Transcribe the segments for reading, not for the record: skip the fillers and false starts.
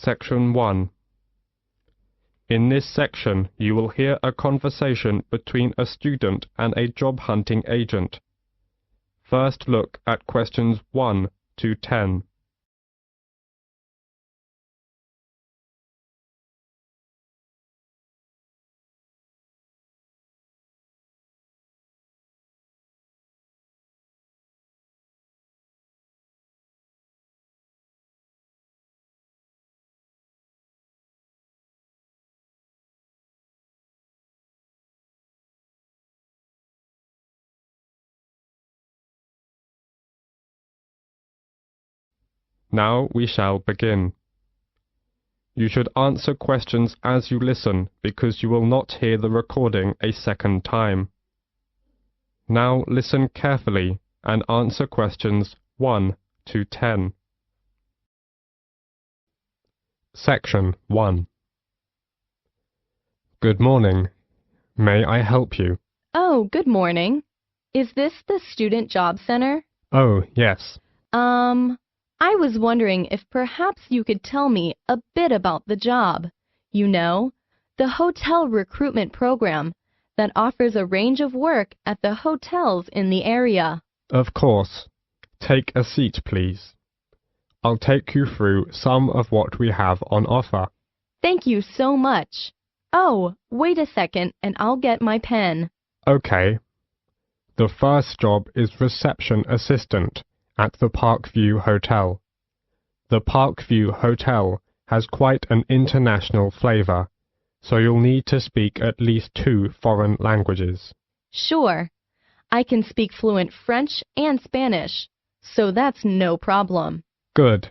Section 1. In this section, you will hear a conversation between a student and a job-hunting agent. First look at questions 1 to 10. Now we shall begin. You should answer questions as you listen because you will not hear the recording a second time. Now listen carefully and answer questions 1 to 10. Section 1. Good morning. May I help you? Oh, good morning. Is this the Student Job Center? Oh, yes. I was wondering if perhaps you could tell me a bit about the job. You know, the hotel recruitment program that offers a range of work at the hotels in the area. Of course. Take a seat, please. I'll take you through some of what we have on offer. Thank you so much. Oh, wait a second and I'll get my pen. Okay. The first job is reception assistant at the Parkview Hotel. The Parkview Hotel has quite an international flavor, so you'll need to speak at least 2 foreign languages. Sure. I can speak fluent French and Spanish, so that's no problem. Good.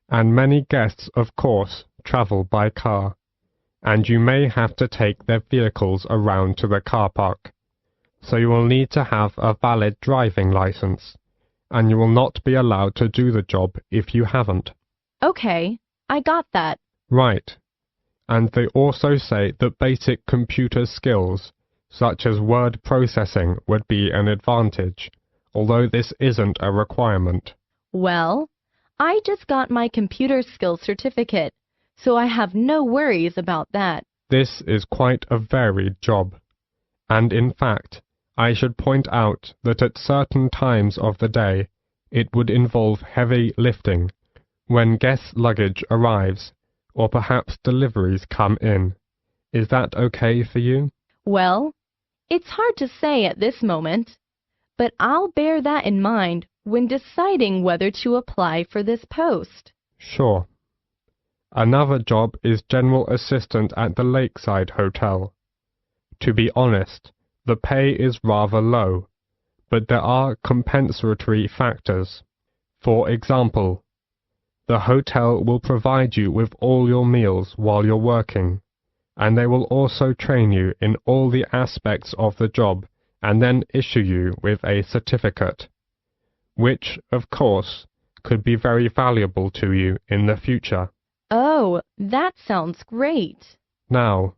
And many guests, of course, travel by car, and you may have to take their vehicles around to the car park, so you will need to have a valid driving license, and you will not be allowed to do the job if you haven't. Okay, I got that. Right. And they also say that basic computer skills, such as word processing, would be an advantage, although this isn't a requirement. Well, I just got my computer skills certificate, so I have no worries about that. This is quite a varied job, and in fact, I should point out that at certain times of the day, it would involve heavy lifting when guest luggage arrives, or perhaps deliveries come in. Is that okay for you? Well, it's hard to say at this moment, but I'll bear that in mind when deciding whether to apply for this post. Sure. Another job is general assistant at the Lakeside Hotel. To be honest, the pay is rather low, but there are compensatory factors. For example, the hotel will provide you with all your meals while you're working, and they will also train you in all the aspects of the job and then issue you with a certificate, which, of course, could be very valuable to you in the future. Oh, that sounds great. Now,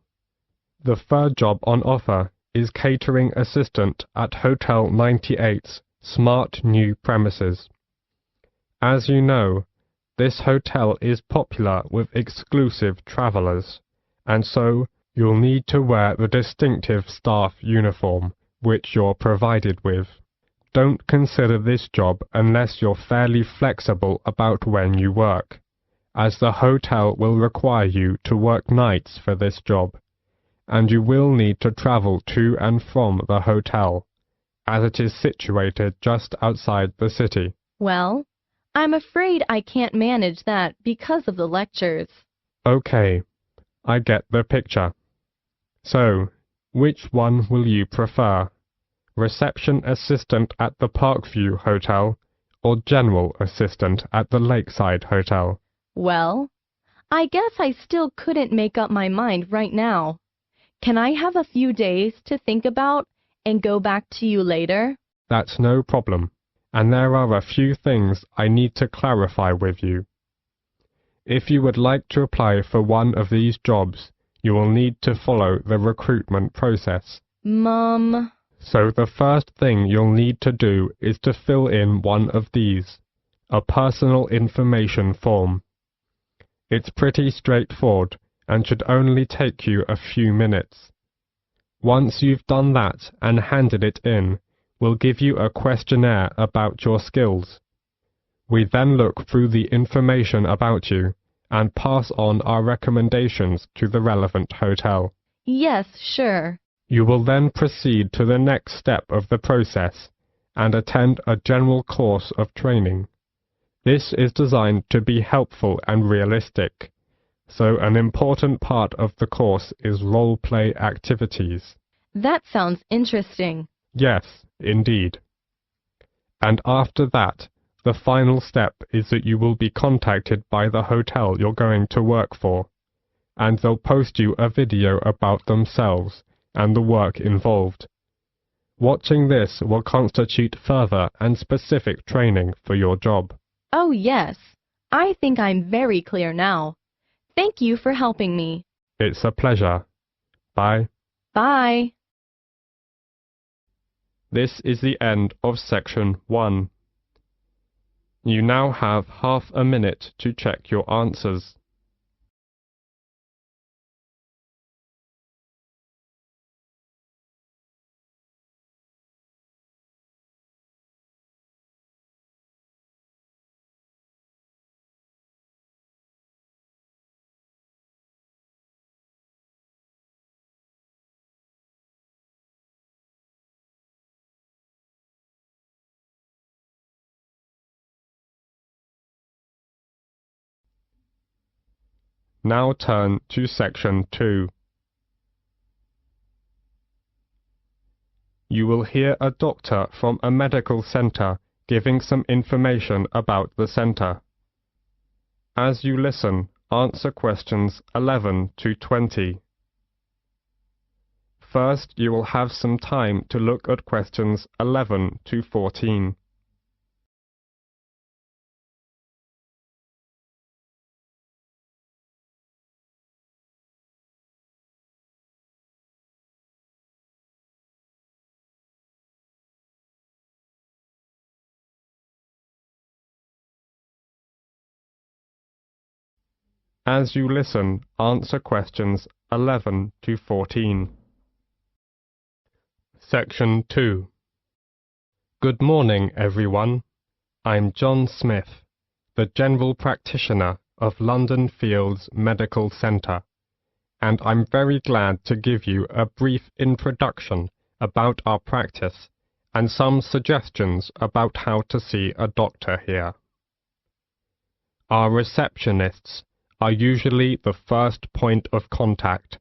the third job on offer is catering assistant at Hotel 98's smart new premises. As you know, this hotel is popular with exclusive travelers, and so you'll need to wear the distinctive staff uniform, which you're provided with. Don't consider this job unless you're fairly flexible about when you work, as the hotel will require you to work nights for this job, and you will need to travel to and from the hotel, as it is situated just outside the city. Well, I'm afraid I can't manage that because of the lectures. Okay, I get the picture. So, which one will you prefer? Reception assistant at the Parkview Hotel or general assistant at the Lakeside Hotel? Well, I guess I still couldn't make up my mind right now. Can I have a few days to think about and go back to you later? That's no problem, and there are a few things I need to clarify with you. If you would like to apply for one of these jobs, you will need to follow the recruitment process. So the first thing you'll need to do is to fill in one of these, a personal information form. It's pretty straightforward and should only take you a few minutes. Once you've done that and handed it in, we'll give you a questionnaire about your skills. We then look through the information about you and pass on our recommendations to the relevant hotel. Yes, sure. You will then proceed to the next step of the process and attend a general course of training. This is designed to be helpful and realistic, so an important part of the course is role-play activities. That sounds interesting. Yes, indeed. And after that, the final step is that you will be contacted by the hotel you're going to work for, and they'll post you a video about themselves and the work involved. Watching this will constitute further and specific training for your job. Oh, yes. I think I'm very clear now. Thank you for helping me. It's a pleasure. Bye. Bye. This is the end of section 1. You now have half a minute to check your answers. Now turn to section 2. You will hear a doctor from a medical centre giving some information about the centre. As you listen, answer questions 11 to 20. First, you will have some time to look at questions 11 to 14. As you listen, answer questions 11 to 14. Section 2. Good morning, everyone. I'm John Smith, the General Practitioner of London Fields Medical Centre, and I'm very glad to give you a brief introduction about our practice and some suggestions about how to see a doctor here. Our receptionists are usually the first point of contact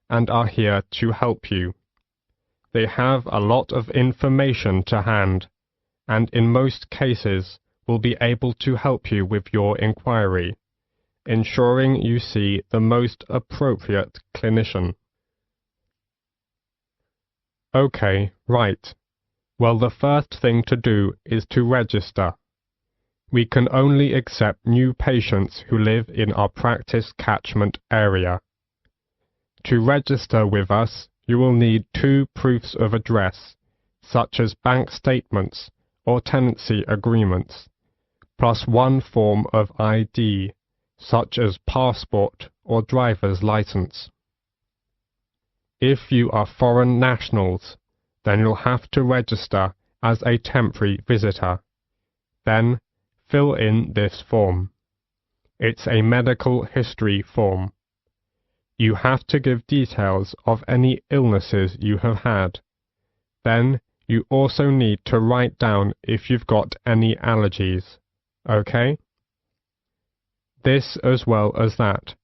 and are here to help you. They have a lot of information to hand, and in most cases will be able to help you with your inquiry, ensuring you see the most appropriate clinician. Okay, right. Well, the first thing to do is to register. We can only accept new patients who live in our practice catchment area. To register with us, you will need 2 proofs of address, such as bank statements or tenancy agreements, plus 1 form of ID, such as passport or driver's license. If you are foreign nationals, then you'll have to register as a temporary visitor. Then, fill in this form. It's a medical history form. You have to give details of any illnesses you have had. Then, you also need to write down if you've got any allergies. Okay? This as well as that.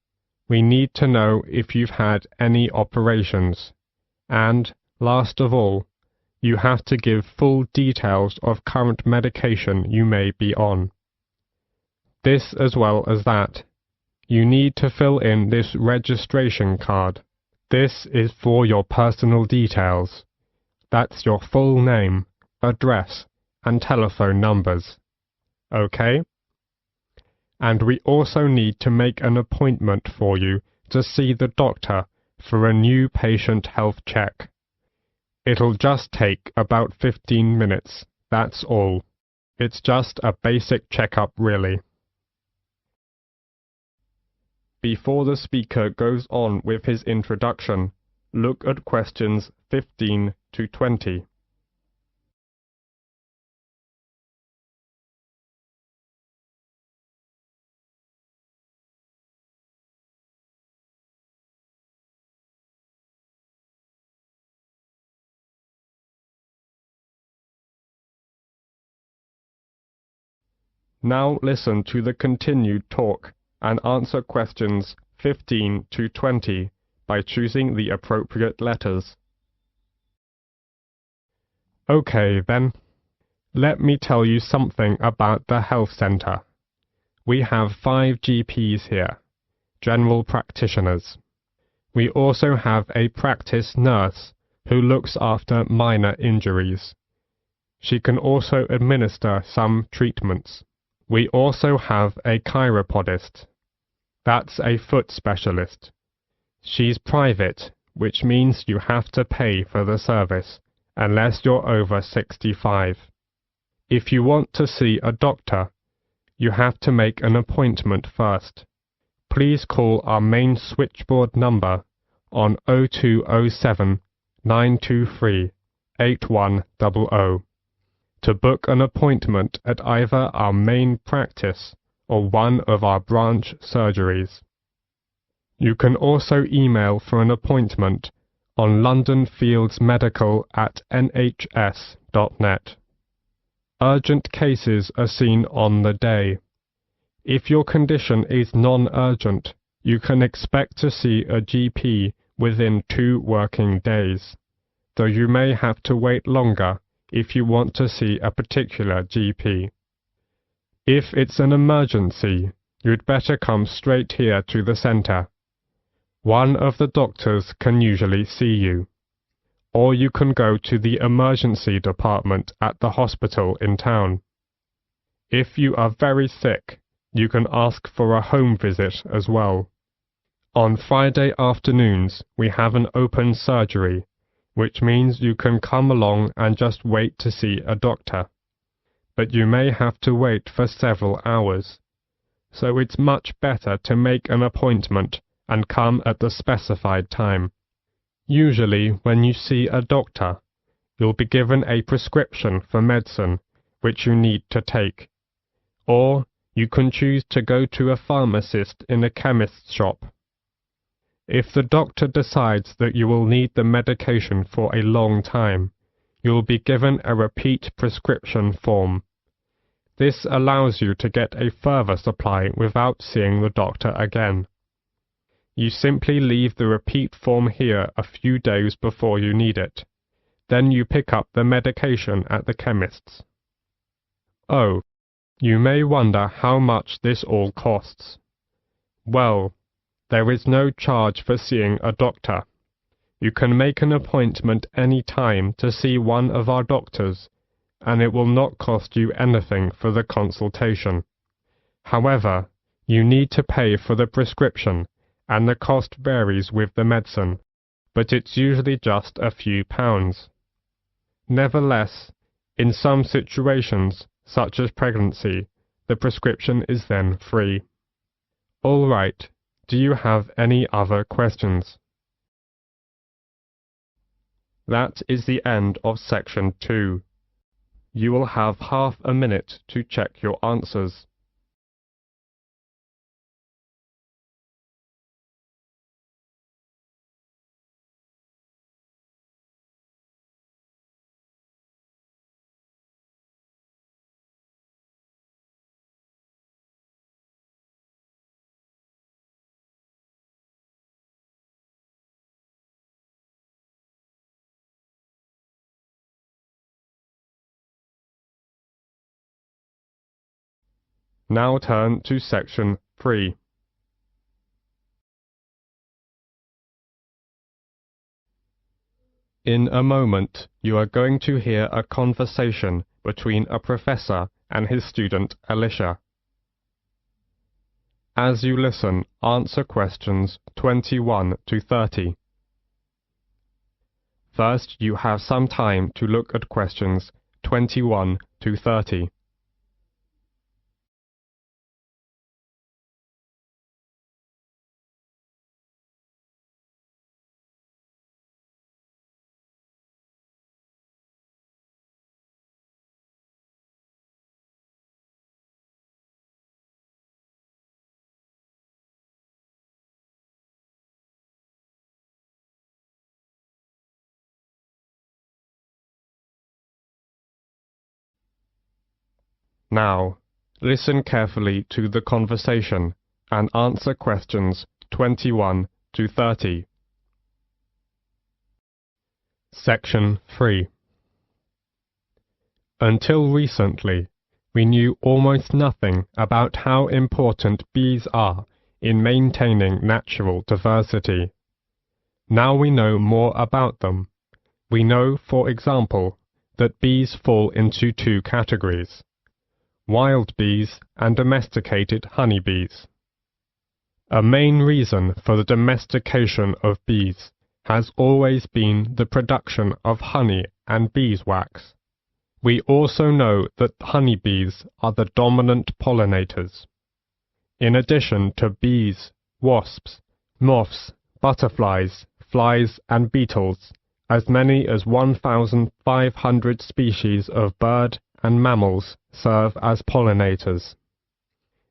We need to know if you've had any operations. And, last of all, you have to give full details of current medication you may be on. This as well as that. You need to fill in this registration card. This is for your personal details. That's your full name, address, and telephone numbers. Okay? And we also need to make an appointment for you to see the doctor for a new patient health check. It'll just take about 15 minutes, that's all. It's just a basic checkup, really. Before the speaker goes on with his introduction, look at questions 15 to 20. Now listen to the continued talk and answer questions 15 to 20 by choosing the appropriate letters. Okay then, let me tell you something about the health centre. We have 5 GPs here, general practitioners. We also have a practice nurse who looks after minor injuries. She can also administer some treatments. We also have a chiropodist. That's a foot specialist. She's private, which means you have to pay for the service, unless you're over 65. If you want to see a doctor, you have to make an appointment first. Please call our main switchboard number on 0207 923 8100 to book an appointment at either our main practice or one of our branch surgeries. You can also email for an appointment on londonfieldsmedical@nhs.net. Urgent cases are seen on the day. If your condition is non-urgent, you can expect to see a GP within 2 working days, though you may have to wait longer if you want to see a particular GP. If it's an emergency, you'd better come straight here to the centre. One of the doctors can usually see you. Or you can go to the emergency department at the hospital in town. If you are very sick, you can ask for a home visit as well. On Friday afternoons, we have an open surgery, which means you can come along and just wait to see a doctor. But you may have to wait for several hours, so it's much better to make an appointment and come at the specified time. Usually, when you see a doctor, you'll be given a prescription for medicine which you need to take, or you can choose to go to a pharmacist in a chemist's shop. If the doctor decides that you will need the medication for a long time, you will be given a repeat prescription form. This allows you to get a further supply without seeing the doctor again. You simply leave the repeat form here a few days before you need it. Then you pick up the medication at the chemist's. Oh, you may wonder how much this all costs. Well, there is no charge for seeing a doctor. You can make an appointment any time to see one of our doctors, and it will not cost you anything for the consultation. However, you need to pay for the prescription, and the cost varies with the medicine, but it's usually just a few pounds. Nevertheless, in some situations, such as pregnancy, the prescription is then free. All right, do you have any other questions? That is the end of section 2. You will have half a minute to check your answers. Now turn to section 3. In a moment, you are going to hear a conversation between a professor and his student Alicia. As you listen, answer questions 21 to 30. First, you have some time to look at questions 21 to 30. Now, listen carefully to the conversation and answer questions 21 to 30. Section 3. Until recently, we knew almost nothing about how important bees are in maintaining natural diversity. Now we know more about them. We know, for example, that bees fall into two categories: wild bees and domesticated honeybees. A main reason for the domestication of bees has always been the production of honey and beeswax. We also know that honeybees are the dominant pollinators. In addition to bees, wasps, moths, butterflies, flies and beetles, as many as 1,500 species of bird and mammals serve as pollinators.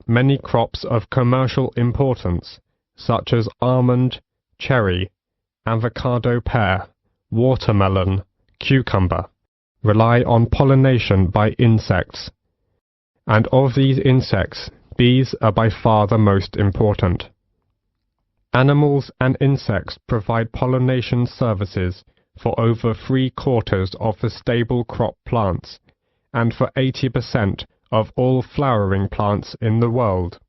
Many crops of commercial importance, such as almond, cherry, avocado pear, watermelon, cucumber, rely on pollination by insects. And of these insects, bees are by far the most important. Animals and insects provide pollination services for over 3/4 of the stable crop plants, and for 80% of all flowering plants in the world.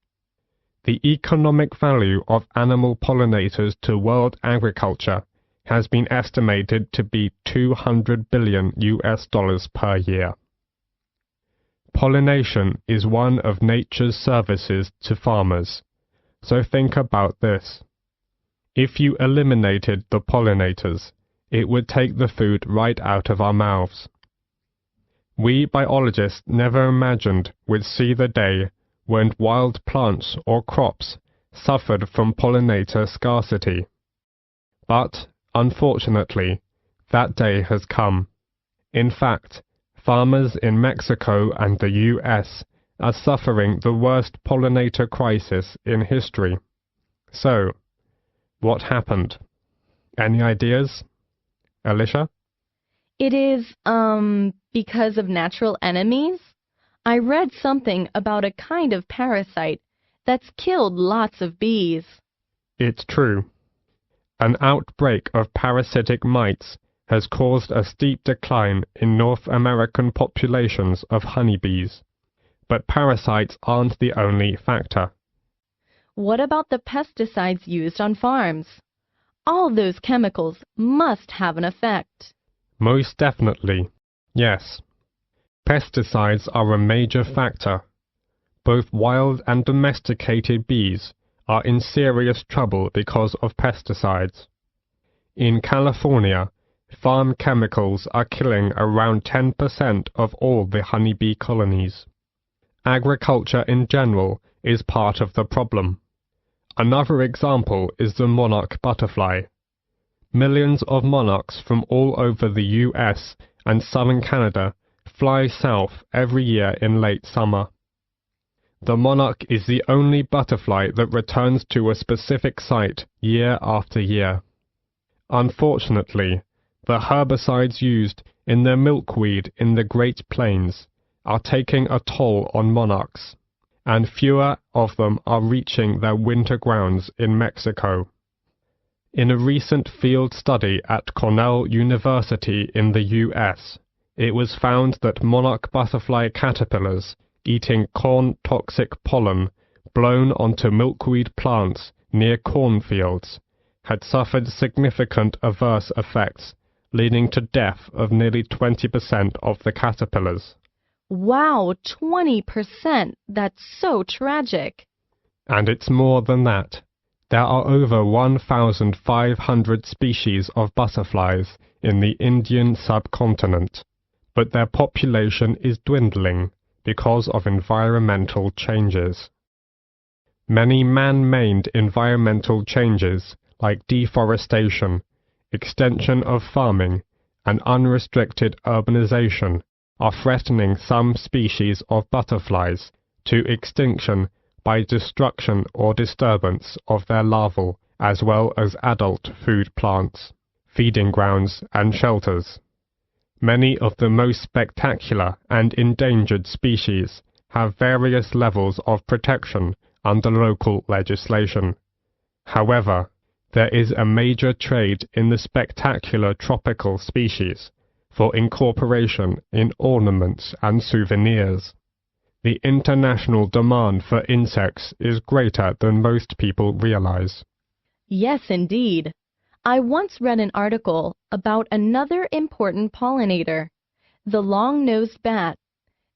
The economic value of animal pollinators to world agriculture has been estimated to be $200 billion per year. Pollination is one of nature's services to farmers, so think about this. If you eliminated the pollinators, it would take the food right out of our mouths. We biologists never imagined we'd see the day when wild plants or crops suffered from pollinator scarcity. But, unfortunately, that day has come. In fact, farmers in Mexico and the US are suffering the worst pollinator crisis in history. So, what happened? Any ideas? Alicia? It is, because of natural enemies? I read something about a kind of parasite that's killed lots of bees. It's true. An outbreak of parasitic mites has caused a steep decline in North American populations of honeybees. But parasites aren't the only factor. What about the pesticides used on farms? All those chemicals must have an effect. Most definitely, yes. Pesticides are a major factor. Both wild and domesticated bees are in serious trouble because of pesticides. In California, farm chemicals are killing around 10% of all the honeybee colonies. Agriculture in general is part of the problem. Another example is the monarch butterfly. Millions of monarchs from all over the US and southern Canada fly south every year in late summer. The monarch is the only butterfly that returns to a specific site year after year. Unfortunately, the herbicides used in the milkweed in the Great Plains are taking a toll on monarchs, and fewer of them are reaching their winter grounds in Mexico. In a recent field study at Cornell University in the US, it was found that monarch butterfly caterpillars eating corn-toxic pollen blown onto milkweed plants near cornfields had suffered significant adverse effects, leading to death of nearly 20% of the caterpillars. Wow, 20%! That's so tragic. And it's more than that. There are over 1,500 species of butterflies in the Indian subcontinent, but their population is dwindling because of environmental changes. Many man-made environmental changes like deforestation, extension of farming, and unrestricted urbanization are threatening some species of butterflies to extinction by destruction or disturbance of their larval as well as adult food plants, feeding grounds and shelters. Many of the most spectacular and endangered species have various levels of protection under local legislation. However, there is a major trade in the spectacular tropical species for incorporation in ornaments and souvenirs. The international demand for insects is greater than most people realize. Yes, indeed. I once read an article about another important pollinator, the long-nosed bat.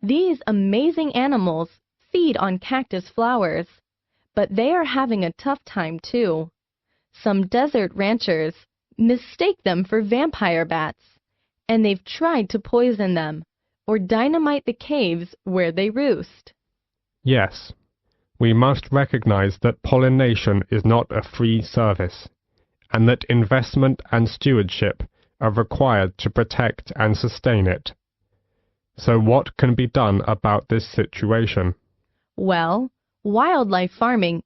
These amazing animals feed on cactus flowers, but they are having a tough time too. Some desert ranchers mistake them for vampire bats, and they've tried to poison them or dynamite the caves where they roost. Yes, we must recognize that pollination is not a free service, and that investment and stewardship are required to protect and sustain it. So what can be done about this situation? Well, wildlife farming,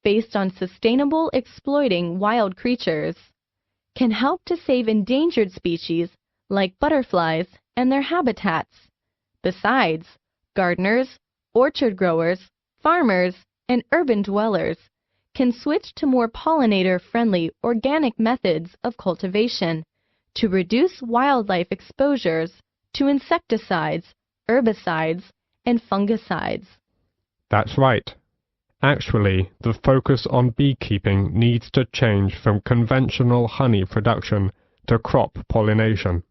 based on sustainable exploiting wild creatures, can help to save endangered species like butterflies and their habitats. Besides, gardeners, orchard growers, farmers, and urban dwellers can switch to more pollinator-friendly organic methods of cultivation to reduce wildlife exposures to insecticides, herbicides, and fungicides. That's right. Actually, the focus on beekeeping needs to change from conventional honey production to crop pollination.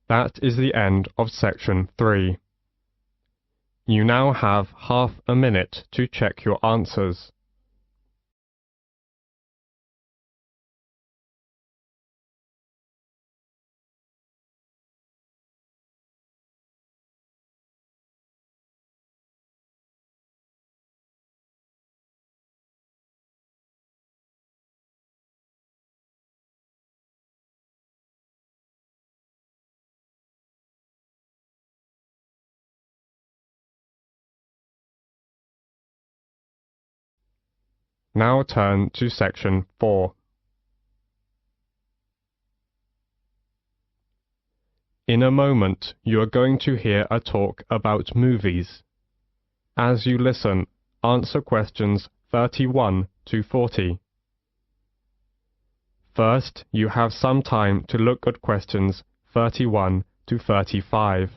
That is the end of section 3. You now have half a minute to check your answers. Now turn to section 4. In a moment, you are going to hear a talk about movies. As you listen, answer questions 31 to 40. First, you have some time to look at questions 31 to 35.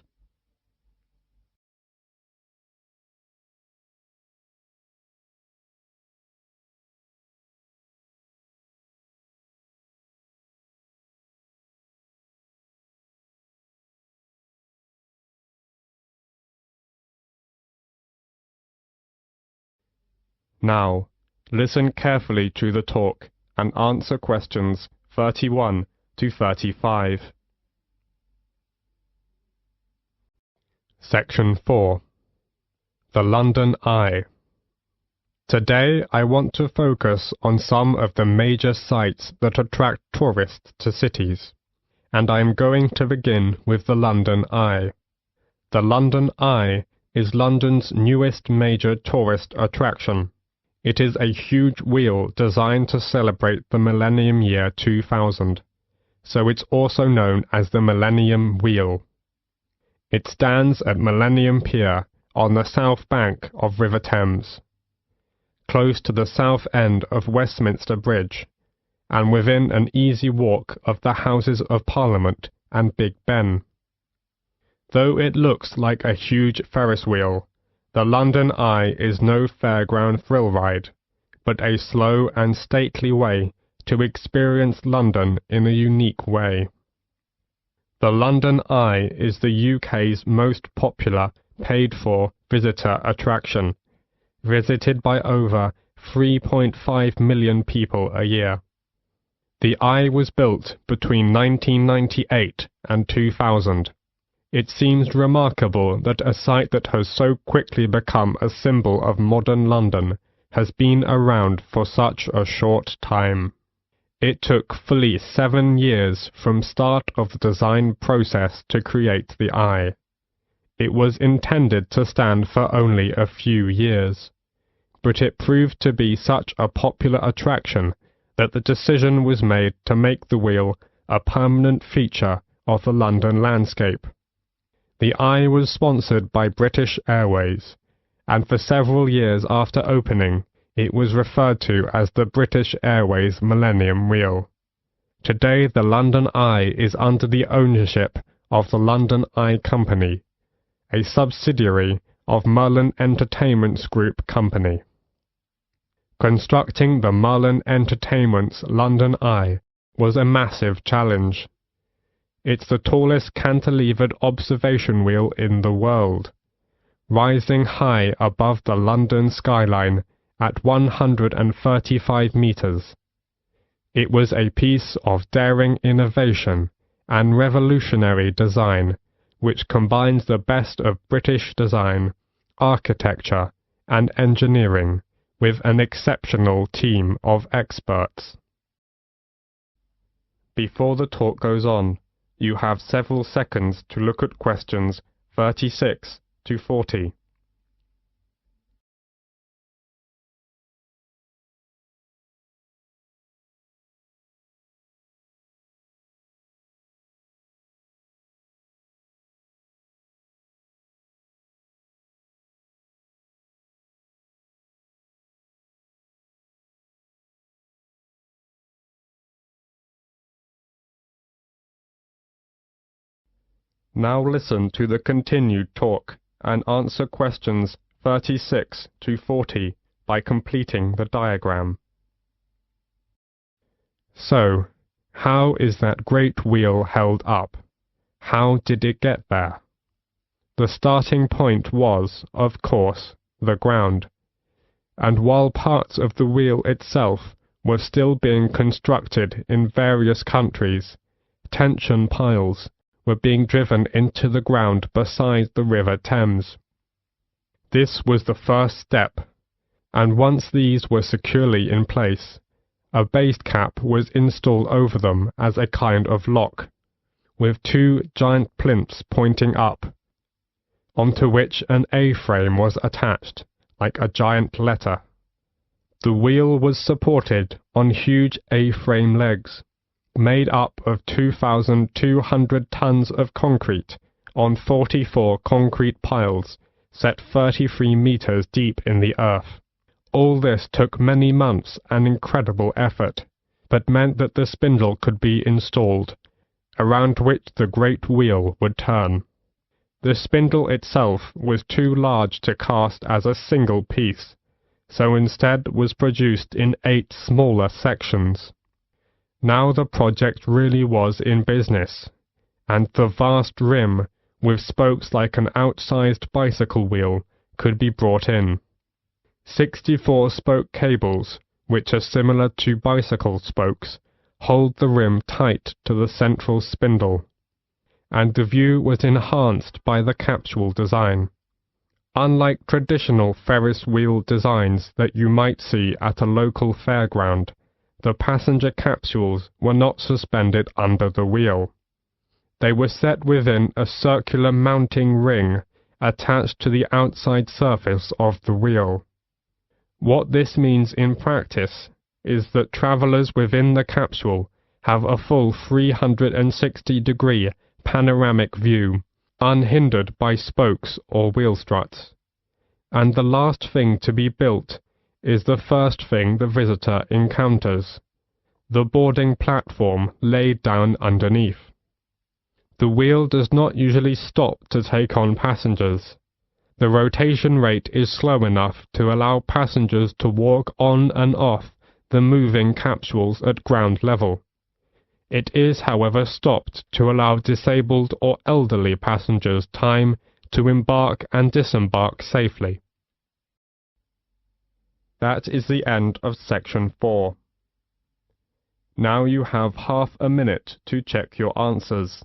Now, listen carefully to the talk and answer questions 31 to 35. Section 4. The London Eye. Today I want to focus on some of the major sites that attract tourists to cities, and I am going to begin with the London Eye. The London Eye is London's newest major tourist attraction. It is a huge wheel designed to celebrate the millennium year 2000, so it's also known as the Millennium Wheel. It stands at Millennium Pier on the south bank of River Thames, close to the south end of Westminster Bridge, and within an easy walk of the Houses of Parliament and Big Ben. Though it looks like a huge Ferris wheel, the London Eye is no fairground thrill ride, but a slow and stately way to experience London in a unique way. The London Eye is the UK's most popular paid-for visitor attraction, visited by over 3.5 million people a year. The Eye was built between 1998 and 2000. It seems remarkable that a site that has so quickly become a symbol of modern London has been around for such a short time. It took fully 7 years from start of the design process to create the Eye. It was intended to stand for only a few years, but it proved to be such a popular attraction that the decision was made to make the wheel a permanent feature of the London landscape. The Eye was sponsored by British Airways, and for several years after opening, it was referred to as the British Airways Millennium Wheel. Today the London Eye is under the ownership of the London Eye Company, a subsidiary of Merlin Entertainments Group Company. Constructing the Merlin Entertainments London Eye was a massive challenge. It's the tallest cantilevered observation wheel in the world, rising high above the London skyline at 135 meters. It was a piece of daring innovation and revolutionary design which combines the best of British design, architecture, and engineering with an exceptional team of experts. Before the talk goes on, you have several seconds to look at questions 36 to 40. Now listen to the continued talk and answer questions 36 to 40 by completing the diagram. So, how is that great wheel held up? How did it get there? The starting point was, of course, the ground, and while parts of the wheel itself were still being constructed in various countries, tension piles were being driven into the ground beside the River Thames. This was the first step, and once these were securely in place, a base cap was installed over them as a kind of lock, with two giant plinths pointing up, onto which an A-frame was attached, like a giant letter. The wheel was supported on huge A-frame legs, made up of 2,200 tons of concrete on 44 concrete piles set 33 meters deep in the earth. All this took many months and incredible effort, but meant that the spindle could be installed, around which the great wheel would turn. The spindle itself was too large to cast as a single piece, so instead was produced in 8 smaller sections. Now the project really was in business, and the vast rim, with spokes like an outsized bicycle wheel, could be brought in. 64 spoke cables, which are similar to bicycle spokes, hold the rim tight to the central spindle, and the view was enhanced by the capsule design. Unlike traditional Ferris wheel designs that you might see at a local fairground, the passenger capsules were not suspended under the wheel. They were set within a circular mounting ring attached to the outside surface of the wheel. What this means in practice is that travellers within the capsule have a full 360-degree panoramic view, unhindered by spokes or wheel struts. And the last thing to be built is the first thing the visitor encounters, the boarding platform laid down underneath. The wheel does not usually stop to take on passengers. The rotation rate is slow enough to allow passengers to walk on and off the moving capsules at ground level. It is, however, stopped to allow disabled or elderly passengers time to embark and disembark safely. That is the end of section 4. Now you have half a minute to check your answers.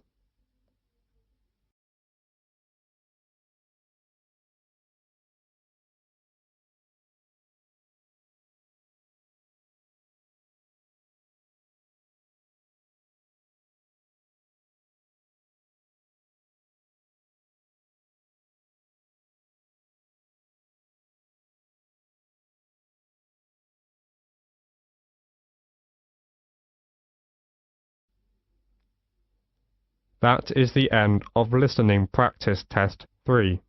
That is the end of listening practice test 3.